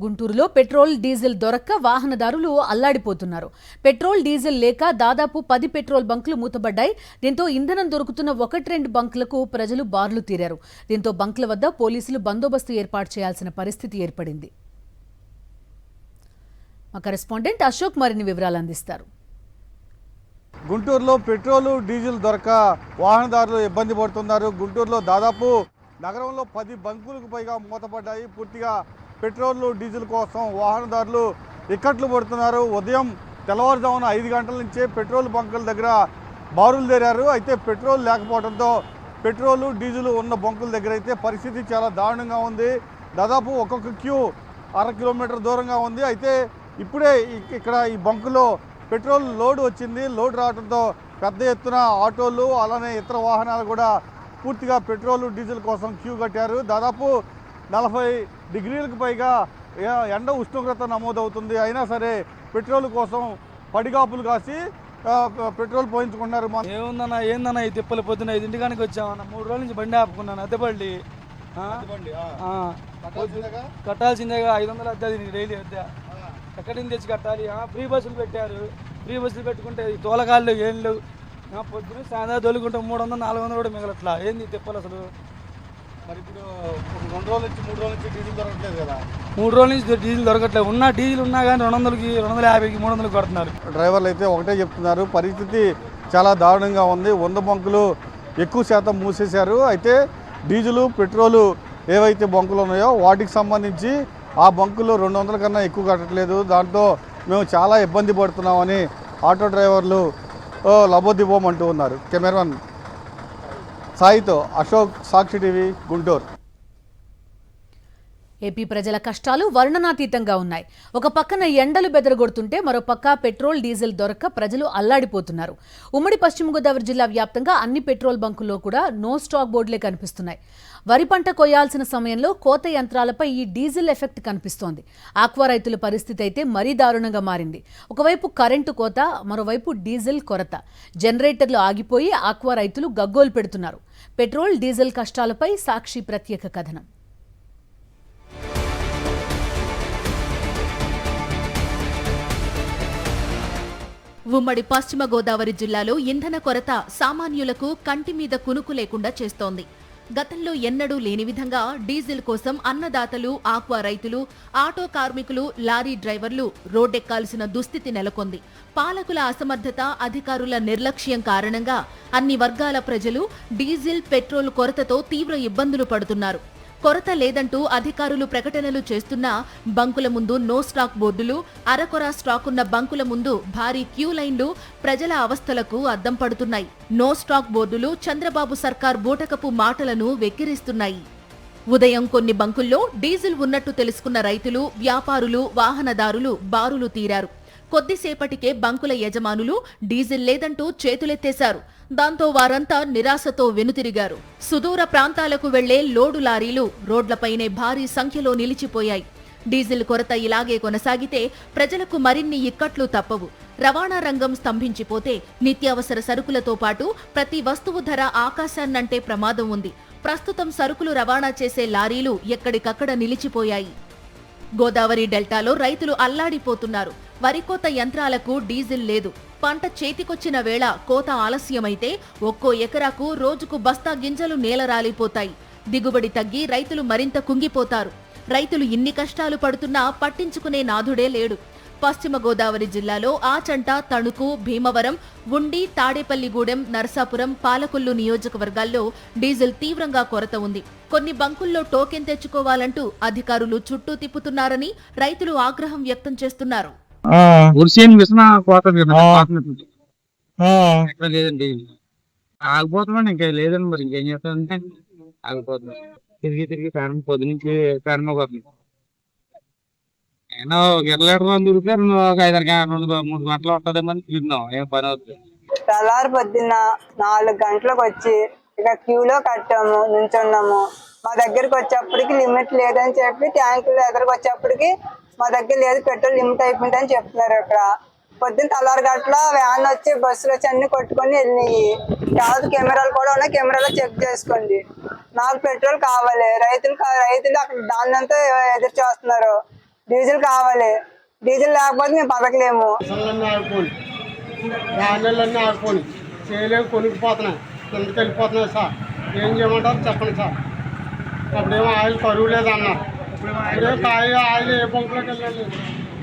గుంటూరులో petrol diesel దొరక్క వాహనదారులు అల్లాడిపోతున్నారు. పెట్రోల్ డీజిల్ లేక దాదాపు 10 పెట్రోల్ బంకులు మూతబడ్డాయి. దీంతో ఇంధనం దొరుకుతున్న 1-2 బంకులకు ప్రజలు బార్లు తీరారు. దీంతో బంకుల వద్ద పోలీసులు బందోబస్తు ఏర్పాటు చేయాల్సిన పరిస్థితి ఏర్పడింది. మా కరెస్పాండెంట్ అశోక్ మరిన్ని వివరాలు అందిస్తారు. గుంటూరులో పెట్రోలు డీజిల్ దొరక వాహనదారులు ఇబ్బంది పడుతున్నారు. గుంటూరులో దాదాపు నగరంలో 10 బంకులకు పైగా మూతపడ్డాయి. పూర్తిగా పెట్రోల్ డీజిల్ కోసం వాహనదారులు ఇక్కట్లు పడుతున్నారు. ఉదయం తెల్లవారుజామున 5 గంటల నుంచే పెట్రోల్ బంకుల దగ్గర బారులు తెరారు. అయితే పెట్రోల్ లేకపోవడంతో పెట్రోలు డీజిల్ ఉన్న బంకుల దగ్గర అయితే పరిస్థితి చాలా దారుణంగా ఉంది. దాదాపు ఒక్కొక్క క్యూ 1/2 కిలోమీటర్ దూరంగా ఉంది. అయితే ఇప్పుడే ఇక్కడ ఈ బంకులో పెట్రోల్ లోడ్ వచ్చింది. లోడ్ రావడంతో పెద్ద ఎత్తున ఆటోలు అలానే ఇతర వాహనాలు కూడా పూర్తిగా పెట్రోల్ డీజిల్ కోసం క్యూ కట్టారు. దాదాపు 40 డిగ్రీలకు పైగా ఎండ ఉష్ణోగ్రత నమోదవుతుంది. అయినా సరే పెట్రోల్ కోసం పడిగాపులు కాసి పెట్రోల్ పోయించుకున్నారు. ఏందన్నా ఈ తిప్పలు పొద్దున 5 గంటలకు వచ్చామన్నా. 3 రోజుల నుంచి బండి ఆపుకున్నాను. అద్దెపల్లి కట్టాల్సిందేగా 500 అద్దె డైలీ అద్దె ఎక్కడి నుంచి తెచ్చి కట్టాలి. ఫ్రీ బస్సులు పెట్టారు. ఫ్రీ బస్సులు పెట్టుకుంటే ఈ తోలగాళ్ళు ఏం లేవు. పొద్దున సాయంత్రం తోలుకుంటే 300-400 కూడా మిగలట్లా. ఏంది తిప్పలు అసలు. మరి ఇప్పుడు 2 రోజుల నుంచి 3 రోజుల నుంచి డీజిల్ దొరకట్లేదు కదా. 3 రోజుల నుంచి డీజిల్ దొరకట్లేదు. డీజిల్ ఉన్నా కానీ 200కి 250కి 300కి కొడుతున్నారు. డ్రైవర్లు అయితే ఒకటే చెప్తున్నారు, పరిస్థితి చాలా దారుణంగా ఉంది. 100 బంకులు ఎక్కువ శాతం మూసేశారు. అయితే డీజిలు పెట్రోలు ఏవైతే బంకులు ఉన్నాయో వాటికి సంబంధించి ఆ బంకులు 200 కన్నా ఎక్కువ కట్టట్లేదు. దాంతో మేము చాలా ఇబ్బంది పడుతున్నామని ఆటో డ్రైవర్లు లబోదిబోమంటూ ఉన్నారు. కెమెరామన్ సాయితో అశోక్, సాక్షి టీవీ, గుంటూరు. ఏపీ ప్రజల కష్టాలు వర్ణనాతీతంగా ఉన్నాయి. ఒక పక్కన ఎండలు బెదరగొడుతుంటే మరో పక్క పెట్రోల్ డీజిల్ దొరక్క ప్రజలు అల్లాడిపోతున్నారు. ఉమ్మడి పశ్చిమ గోదావరి జిల్లా వ్యాప్తంగా అన్ని పెట్రోల్ బంకుల్లో కూడా నో స్టాక్ బోర్డులే కనిపిస్తున్నాయి. వరి పంట కొయ్యాల్సిన సమయంలో కోత యంత్రాలపై ఈ డీజిల్ ఎఫెక్ట్ కనిపిస్తోంది. ఆక్వా రైతుల పరిస్థితి అయితే మరీ దారుణంగా మారింది. ఒకవైపు కరెంటు కోత, మరోవైపు డీజిల్ కొరత. జనరేటర్లు ఆగిపోయి ఆక్వా రైతులు గగ్గోలు పెడుతున్నారు. పెట్రోల్ డీజిల్ కష్టాలపై సాక్షి ప్రత్యేక కథనం. ఉమ్మడి పశ్చిమ గోదావరి జిల్లాలో ఇంధన కొరత సామాన్యులకు కంటి మీద కునుకు లేకుండా చేస్తోంది. గతంలో ఎన్నడూ లేని విధంగా డీజిల్ కోసం అన్నదాతలు, ఆక్వా రైతులు, ఆటో కార్మికులు, లారీ డ్రైవర్లు రోడ్డెక్కాల్సిన దుస్థితి నెలకొంది. పాలకుల అసమర్థత, అధికారుల నిర్లక్ష్యం కారణంగా అన్ని వర్గాల ప్రజలు డీజిల్, పెట్రోల్ కొరతతో తీవ్ర ఇబ్బందులు పడుతున్నారు. కొరత లేదంటూ అధికారులు ప్రకటనలు చేస్తున్నా బంకుల ముందు నో స్టాక్ బోర్డులు, అరకొర స్టాకున్న బంకుల ముందు భారీ క్యూ లైన్లు ప్రజల అవస్థలకు అద్దం పడుతున్నాయి. నో స్టాక్ బోర్డులు చంద్రబాబు సర్కార్ బూటకపు మాటలను వెక్కిరిస్తున్నాయి. ఉదయం కొన్ని బంకుల్లో డీజిల్ ఉన్నట్టు తెలుసుకున్న రైతులు, వ్యాపారులు, వాహనదారులు బారులు తీరారు. కొద్దిసేపటికే బంకుల యజమానులు డీజిల్ లేదంటూ చేతులెత్తేశారు. దాంతో వారంతా నిరాశతో వెనుతిరిగారు. సుదూర ప్రాంతాలకు వెళ్లే లోడు లారీలు రోడ్లపైనే భారీ సంఖ్యలో నిలిచిపోయాయి. డీజిల్ కొరత ఇలాగే కొనసాగితే ప్రజలకు మరిన్ని ఇక్కట్లు తప్పవు. రవాణా రంగం స్తంభించిపోతే నిత్యావసర సరుకులతో పాటు ప్రతి వస్తువు ధర ఆకాశాన్నంటే ప్రమాదం ఉంది. ప్రస్తుతం సరుకులు రవాణా చేసే లారీలు ఎక్కడికక్కడ నిలిచిపోయాయి. గోదావరి డెల్టాలో రైతులు అల్లాడిపోతున్నారు. వరికోత యంత్రాలకు డీజిల్ లేదు. పంట చేతికొచ్చిన వేళ కోత ఆలస్యమైతే ఒక్కో ఎకరాకు రోజుకు బస్తా గింజలు నేలరాలిపోతాయి. దిగుబడి తగ్గి రైతులు మరింత కుంగిపోతారు. రైతులు ఇన్ని కష్టాలు పడుతున్నా పట్టించుకునే నాథుడే లేడు. పశ్చిమ గోదావరి జిల్లాలో ఆచంట, తణుకు, భీమవరం, ఉండి, తాడేపల్లిగూడెం, నరసాపురం, పాలకొల్లు నియోజకవర్గాల్లో డీజిల్ తీవ్రంగా కొరత ఉంది. కొన్ని బంకుల్లో టోకెన్ తెచ్చుకోవాలంటూ అధికారులు చుట్టూ తిప్పుతున్నారని రైతులు ఆగ్రహం వ్యక్తం చేస్తున్నారు. లేదండి, ఆగిపోతున్నాం. ఇంకా లేదండి, మరి ఇంకేం చేస్తామంటే ఆగిపోతున్నాం. తిరిగి కారణం పొద్దునుంచి కారణం అవుతుంది. అయినా గిరలేటం దొరికితే ఒక 3 గంటలు ఉంటుందేమని తిరిగినాం. ఏం పని అవుతుంది. తెల్లారి పొద్దున్న 4 గంటలకు వచ్చి ఇక క్యూలో కట్టాము, నుంచున్నాము. మా దగ్గరికి వచ్చేప్పటికి లిమిట్ లేదని చెప్పి ట్యాంకులు ఎదురుకు వచ్చేప్పటికి మా దగ్గర లేదు, పెట్రోల్ లిమిట్ అయిపోయిందని చెప్తున్నారు. ఇక్కడ పొద్దున్న తెల్లారి గంటల వ్యాన్ వచ్చి బస్సులు వచ్చి అన్ని కొట్టుకొని వెళ్ళినాయి. చాలా కెమెరాలు కూడా ఉన్నాయి, కెమెరాలో చెక్ చేసుకోండి. నాకు పెట్రోల్ కావాలి. రైతులు అక్కడ దాన్నంతా ఎదురు చూస్తున్నారు. డీజిల్ కావాలి. డీజిల్ లేకపోతే మేము బతకలేము. అన్నీ ఆగిపోయి ధాన్యాలన్నీ ఆగిపోయి చేయలేము, కొనుక్కుపోతున్నాయి, కిందకి వెళ్ళిపోతున్నాయి సార్. ఏం చేయమంటారు చెప్పండి సార్. అప్పుడేమో ఆయిల్ కరువు లేదన్నారు. ఇప్పుడేమో ఆయిల్ ఏ బంకులోకి వెళ్ళాను,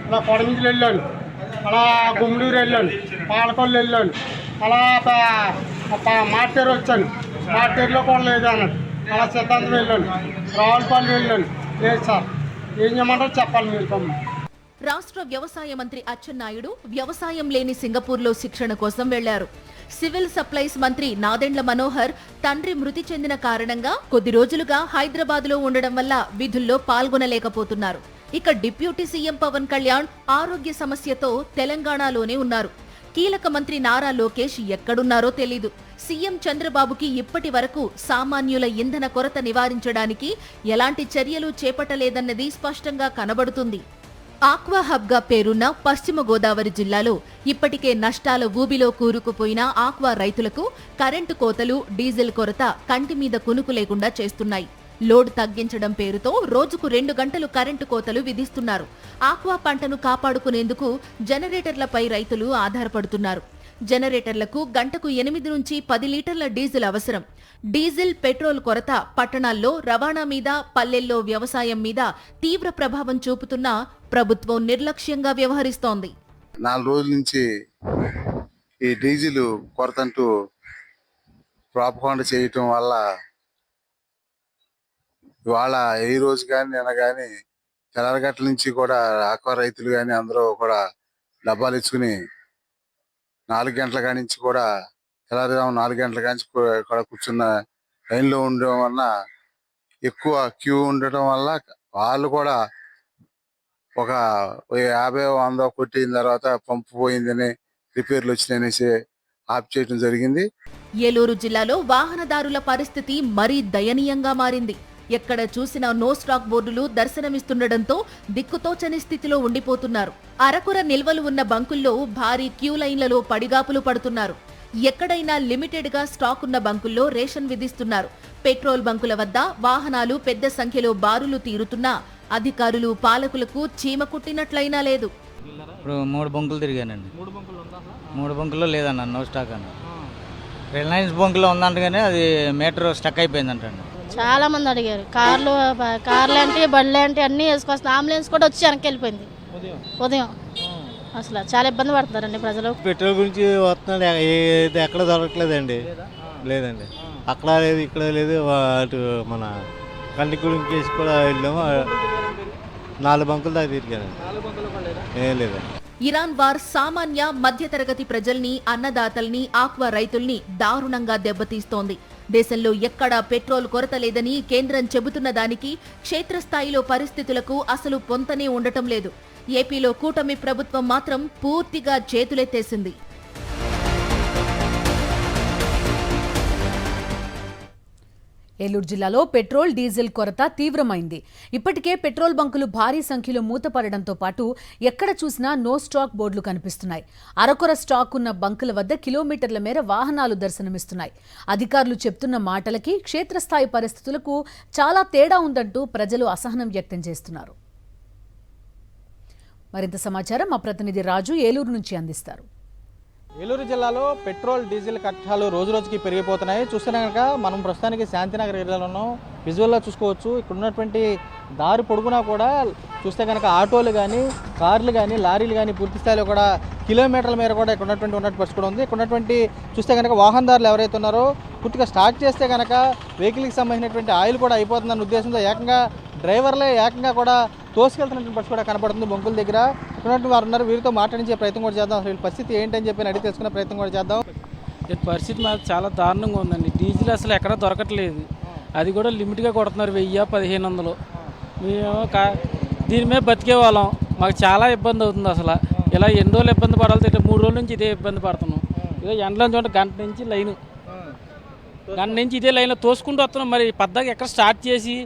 అలా కొడమించులు వెళ్ళాను, అలా గుమ్మడూరు వెళ్ళాను, పాలకొల్లు వెళ్ళాను, అలా మార్టేరు వచ్చాను, మార్టేరులో కూడా లేదు అన్నాడు. అలా సిద్ధాంతం వెళ్ళాను, రావులపల్లి వెళ్ళాను. లేదు సార్, ఏం చేయమంటారు చెప్పాలి మీరు తమ్ముడు. రాష్ట్ర వ్యవసాయ మంత్రి అచ్చెన్నాయుడు వ్యవసాయం లేని సింగపూర్లో శిక్షణ కోసం వెళ్లారు. సివిల్ సప్లైస్ మంత్రి నాదెండ్ల మనోహర్ తండ్రి మృతి చెందిన కారణంగా కొద్ది రోజులుగా హైదరాబాద్లో ఉండడం వల్ల విధుల్లో పాల్గొనలేకపోతున్నారు. ఇక డిప్యూటీ సీఎం పవన్ కళ్యాణ్ ఆరోగ్య సమస్యతో తెలంగాణలోనే ఉన్నారు. కీలక మంత్రి నారా లోకేష్ ఎక్కడున్నారో తెలీదు. సీఎం చంద్రబాబుకి ఇప్పటి వరకు సామాన్యుల ఇంధన కొరత నివారించడానికి ఎలాంటి చర్యలు చేపట్టలేదన్నది స్పష్టంగా కనబడుతుంది. ఆక్వా హబ్గా పేరున్న పశ్చిమ గోదావరి జిల్లాలో ఇప్పటికే నష్టాల ఊబిలో కూరుకుపోయిన ఆక్వా రైతులకు కరెంటు కోతలు, డీజిల్ కొరత కంటి మీద కునుకు లేకుండా చేస్తున్నాయి. లోడ్ తగ్గించడం పేరుతో రోజుకు 2 గంటలు కరెంటు కోతలు విధిస్తున్నారు. ఆక్వా పంటను కాపాడుకునేందుకు జనరేటర్లపై రైతులు ఆధారపడుతున్నారు. జనరేటర్లకు గంటకు 8 నుంచి 10 లీటర్ల డీజిల్ అవసరం. డీజిల్, పెట్రోల్ కొరత పట్టణాల్లో రవాణా మీద, పల్లెల్లో వ్యవసాయం మీద తీవ్ర ప్రభావం చూపుతున్నా ప్రభుత్వం నిర్లక్ష్యంగా వ్యవహరిస్తోంది. 4 రోజుల నుంచి ఈ డీజిల్ కొరతంటూ ప్రాపకాండ చేయటం వల్ల ఇవాళ ఈ రోజు కానీ నిన్న కానీ తెల్లరగట్ల నుంచి కూడా ఆక్వా రైతులు కానీ అందరూ కూడా డబ్బాలు ఇచ్చుకుని 4 గంటల కాడి నుంచి కూడా తెల్లవారుజాము 4 గంటల కాడి నుంచి కూడా కూర్చున్న లైన్లో ఉండడం వల్ల ఎక్కువ క్యూ ఉండటం వల్ల వాళ్ళు కూడా ఒక 50-100 కొట్టిన తర్వాత పంపు పోయిందని, రిపేర్లు వచ్చినాయనేసి ఆఫ్ చేయడం జరిగింది. ఏలూరు జిల్లాలో వాహనదారుల పరిస్థితి మరీ దయనీయంగా మారింది. ఎక్కడ చూసినా నో స్టాక్ బోర్డులు దర్శనమిస్తుండటంతో దిక్కుతోచని స్థితిలో ఉండిపోతున్నారు. అరకుర నిల్వలు ఉన్న బంకుల్లో భారీ క్యూ లైన్లలో పడిగాపులు పడుతున్నారు. ఎక్కడైనా లిమిటెడ్ గా స్టాక్ ఉన్న బంకుల్లో రేషన్ విధిస్తున్నారు. పెట్రోల్ బంకుల వద్ద వాహనాలు పెద్ద సంఖ్యలో బారులు తీరుతున్నా అధికారులు, పాలకులకు చీమ కుట్టినట్లయినా లేదు. ఇప్పుడు 3 బంకులు తిరిగానండి. 3 బంకుల్లో లేదన్న, నో స్టాక్ అన్న. రిలయన్స్ బంకులో ఉందంటగానే అది మీటర్ స్టక్ అయిపోయిందంటండి. చాలా మంది అడిగారు. కార్లు ఏంటి, బండ్లు ఏంటి అన్నీ వేసుకొస్తాం. అంబులెన్స్ కూడా వచ్చి వెనక్కి వెళ్ళిపోయింది ఉదయం. అసలు చాలా ఇబ్బంది పడుతున్నారండి ప్రజలు. పెట్రోల్ గురించి వస్తున్నాడు, ఎక్కడ దొరకట్లేదండి. లేదండి, అక్కడ లేదు, ఇక్కడ లేదు. అటు మన కంటికూడి కేసు కూడా వెళ్ళాము, 4 బంకులు దాకా తిరిగాను, ఏం లేదు. ఇరాన్ వార్ సామాన్య, మధ్యతరగతి ప్రజల్ని, అన్నదాతల్ని, ఆక్వా రైతుల్ని దారుణంగా దెబ్బతీస్తోంది. దేశంలో ఎక్కడా పెట్రోల్ కొరత లేదని కేంద్రం చెబుతున్న దానికి క్షేత్రస్థాయిలో పరిస్థితులకు అసలు పొంతనే ఉండటం లేదు. ఏపీలో కూటమి ప్రభుత్వం మాత్రం పూర్తిగా చేతులెత్తేసింది. ఏలూరు జిల్లాలో పెట్రోల్, డీజిల్ కొరత తీవ్రమైంది. ఇప్పటికే పెట్రోల్ బంకులు భారీ సంఖ్యలో మూతపడడంతో పాటు ఎక్కడ చూసినా నో స్టాక్ బోర్డులు కనిపిస్తున్నాయి. అరకొర స్టాక్ ఉన్న బంకుల వద్ద కిలోమీటర్ల మేర వాహనాలు దర్శనమిస్తున్నాయి. అధికారులు చెప్తున్న మాటలకి క్షేత్రస్థాయి పరిస్థితులకు చాలా తేడా ఉందంటూ ప్రజలు అసహనం వ్యక్తం చేస్తున్నారు. మరింత సమాచారం మా ప్రతినిధి రాజు ఏలూరు నుంచి అందిస్తారు. ఏలూరు జిల్లాలో పెట్రోల్, డీజిల్ కష్టాలు రోజు రోజుకి పెరిగిపోతున్నాయి. చూస్తే కనుక మనం ప్రస్తుతానికి శాంతినగర్ ఏరియాలో ఉన్నాం. విజువల్లో చూసుకోవచ్చు, ఇక్కడ ఉన్నటువంటి దారి పొడుగునా కూడా చూస్తే కనుక ఆటోలు కానీ, కార్లు కానీ, లారీలు కానీ పూర్తి స్థాయిలో కూడా కిలోమీటర్ల మేర కూడా ఇక్కడ ఉన్నటువంటి పరిస్థితి కూడా ఉంది. ఇక్కడ ఉన్నటువంటి చూస్తే కనుక వాహనదారులు ఎవరైతే ఉన్నారో పూర్తిగా స్టార్ట్ చేస్తే కనుక వెహికల్కి సంబంధించినటువంటి ఆయిల్ కూడా అయిపోతుందన్న ఉద్దేశంతో ఏకంగా డ్రైవర్లే ఏకంగా కూడా తోసుకెళ్తున్నటువంటి పరిస్థితి కూడా కనబడుతుంది. బొంకుల దగ్గర ఉన్నటువంటి వారు ఉన్నారు, వీరితో మాట్లాడించే ప్రయత్నం కూడా చేద్దాం. అసలు పరిస్థితి ఏంటని చెప్పి అడిగి తెలుసుకునే ప్రయత్నం కూడా చేద్దాం. పరిస్థితి మాకు చాలా దారుణంగా ఉందండి. డీజిల్ అసలు ఎక్కడ దొరకట్లేదు, అది కూడా లిమిట్గా కొడుతున్నారు, 1000-1500. మేము దీని మీద బతికే వాళ్ళం, మాకు చాలా ఇబ్బంది అవుతుంది. అసలు ఇలా ఎన్ని రోజులు ఇబ్బంది పడాలి, 3 రోజుల నుంచి ఇదే ఇబ్బంది పడుతున్నాం. ఇదే ఎండలో చూడండి, గంట నుంచి ఇదే లైన్లో తోసుకుంటూ వస్తున్నాం. మరి పద్దాకి ఎక్కడ స్టార్ట్ చేసి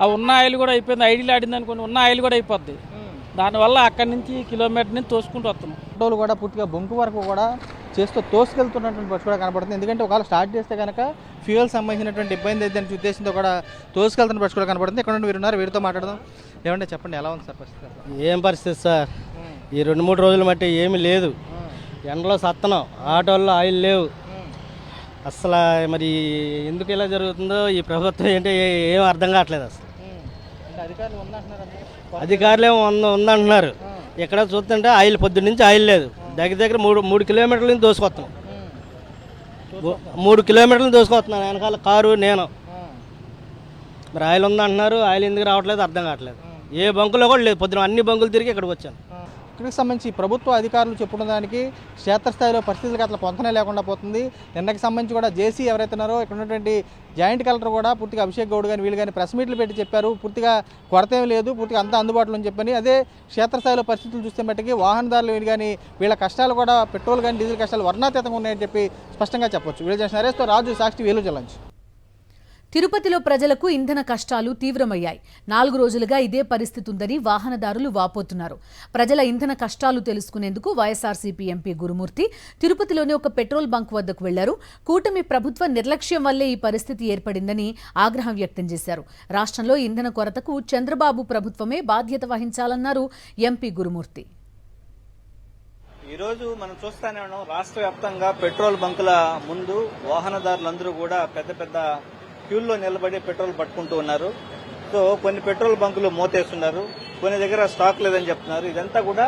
ఆ ఉన్న ఆయిల్ కూడా అయిపోయింది, ఐడీలు ఆడింది అనుకోండి, ఉన్న ఆయిల్ కూడా అయిపోద్ది. దానివల్ల అక్కడి నుంచి కిలోమీటర్ నుంచి తోసుకుంటూ వస్తున్నాం. ఆటోలు కూడా పూర్తిగా బొంకు వరకు కూడా చేస్తూ తోసుకెళ్తున్నటువంటి పరిస్థితి కూడా కనబడుతుంది. ఎందుకంటే ఒకవేళ స్టార్ట్ చేస్తే కనుక ఫ్యూయల్ సంబంధించినటువంటి ఇబ్బంది అయితే ఉద్దేశంతో కూడా తోసుకెళ్తున్న పరిస్థితి కూడా కనబడుతుంది. ఇక్కడ నుండి వీరున్నారు, వీరితో మాట్లాడదాం. ఏమంటే చెప్పండి ఎలా ఉంది సార్ పరిస్థితి అసలు? ఏం పరిస్థితి సార్, ఈ 2-3 రోజులు మట్టి ఏమీ లేదు. ఎండలో సత్తనం, ఆటోల్లో ఆయిల్ లేవు. అసలు మరి ఎందుకు ఇలా జరుగుతుందో ఈ ప్రభుత్వం ఏంటో ఏం అర్థం కావట్లేదు అసలు. అంటే అధికారులు ఉందంటున్నారు, అధికారులు ఏమో ఉందంటున్నారు, ఇక్కడ చూస్తుంటే ఆయిల్ పొద్దున్న నుంచి ఆయిల్ లేదు. దగ్గర 3 కిలోమీటర్ల నుంచి దోసుకొస్తున్నాం. 3 కిలోమీటర్లు దోసుకొస్తున్నాను, వెనకాల కారు నేను. మరి ఆయిల్ ఉందంటున్నారు, ఆయిల్ ఎందుకు రావట్లేదు అర్థం కావట్లేదు. ఏ బంకులో కూడా లేదు, పొద్దున అన్ని బంకులు తిరిగి ఇక్కడికి వచ్చాను. ఇక్కడికి సంబంధించి ప్రభుత్వ అధికారులు చెప్పుకున్న దానికి క్షేత్రస్థాయిలో పరిస్థితులకు అట్లా పొంతనే లేకుండా పోతుంది. నిన్నకి సంబంధించి కూడా జేసీ ఎవరైతే ఉన్నారో ఇక్కడ ఉన్నటువంటి జాయింట్ కలెక్టర్ కూడా పూర్తిగా అభిషేక్ గౌడ్ కానీ వీళ్ళు కానీ ప్రెస్ మీట్లు పెట్టి చెప్పారు, పూర్తిగా కొరత ఏం లేదు, పూర్తిగా అంతా అందుబాటులో అని చెప్పని. అదే క్షేత్రస్థాయిలో పరిస్థితులు చూస్తే మట్టికి వాహనదారులు వీళ్ళు కానీ వీళ్ళ కష్టాలు కూడా పెట్రోల్ కానీ డీజిల్ కష్టాలు వర్ణాతీతంగా ఉన్నాయని చెప్పి స్పష్టంగా చెప్పొచ్చు. వీళ్ళు చేసిన నరేష్తో రాజు, సాక్షి, వేలు జలంచి. తిరుపతిలో ప్రజలకు ఇంధన కష్టాలు తీవ్రమయ్యాయి. 4 రోజులుగా ఇదే పరిస్థితి ఉందని వాహనదారులు వాపోతున్నారు. ప్రజల ఇంధన కష్టాలు తెలుసుకునేందుకు వైఎస్ఆర్సీపీ ఎంపీ గురుమూర్తి తిరుపతిలోని ఒక పెట్రోల్ బంక్ వద్దకు వెళ్లారు. కూటమి ప్రభుత్వ నిర్లక్ష్యం వల్లే ఈ పరిస్థితి ఏర్పడిందని ఆగ్రహం వ్యక్తం చేశారు. రాష్ట్రంలో ఇంధన కొరతకు చంద్రబాబు ప్రభుత్వమే బాధ్యత వహించాలన్నారు ఎంపీ గురుమూర్తి. ఈరోజు మనం చూస్తానే ఉన్నాం, రాష్ట్ర వ్యాప్తంగా పెట్రోల్ బంకుల ముందు వాహనదారులందరూ కూడా పెద్ద క్యూల్లో నిలబడి పెట్రోల్ పట్టుకుంటూ ఉన్నారు. సో కొన్ని పెట్రోల్ బంకులు మూతేస్తున్నారు, కొన్ని దగ్గర స్టాక్ లేదని చెప్తున్నారు. ఇదంతా కూడా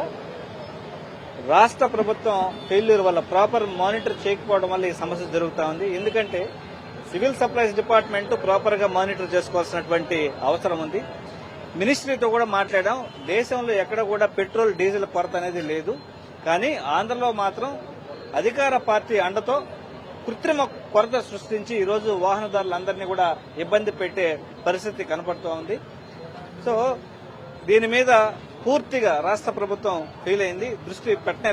రాష్ట్ర ప్రభుత్వం ఫెయిల్యూర్ వల్ల, ప్రాపర్ మానిటర్ చేయకపోవడం వల్ల ఈ సమస్య జరుగుతూ ఉంది. ఎందుకంటే సివిల్ సప్లైస్ డిపార్ట్మెంట్ ప్రాపర్ గా మానిటర్ చేసుకోవాల్సినటువంటి అవసరం ఉంది. మినిస్ట్రీతో కూడా మాట్లాడాం, దేశంలో ఎక్కడ కూడా పెట్రోల్ డీజిల్ కొరత అనేది లేదు. కానీ ఆంధ్రలో మాత్రం అధికార పార్టీ అండతో కృత్రిమ కొరత సృష్టించి ఈరోజు వాహనదారులందరినీ కూడా ఇబ్బంది పెట్టే పరిస్థితి కనపడుతూ ఉంది. సో దీని మీద పూర్తిగా రాష్ట్ర ప్రభుత్వం ఫెయిల్ అయింది, దృష్టి పెట్టనే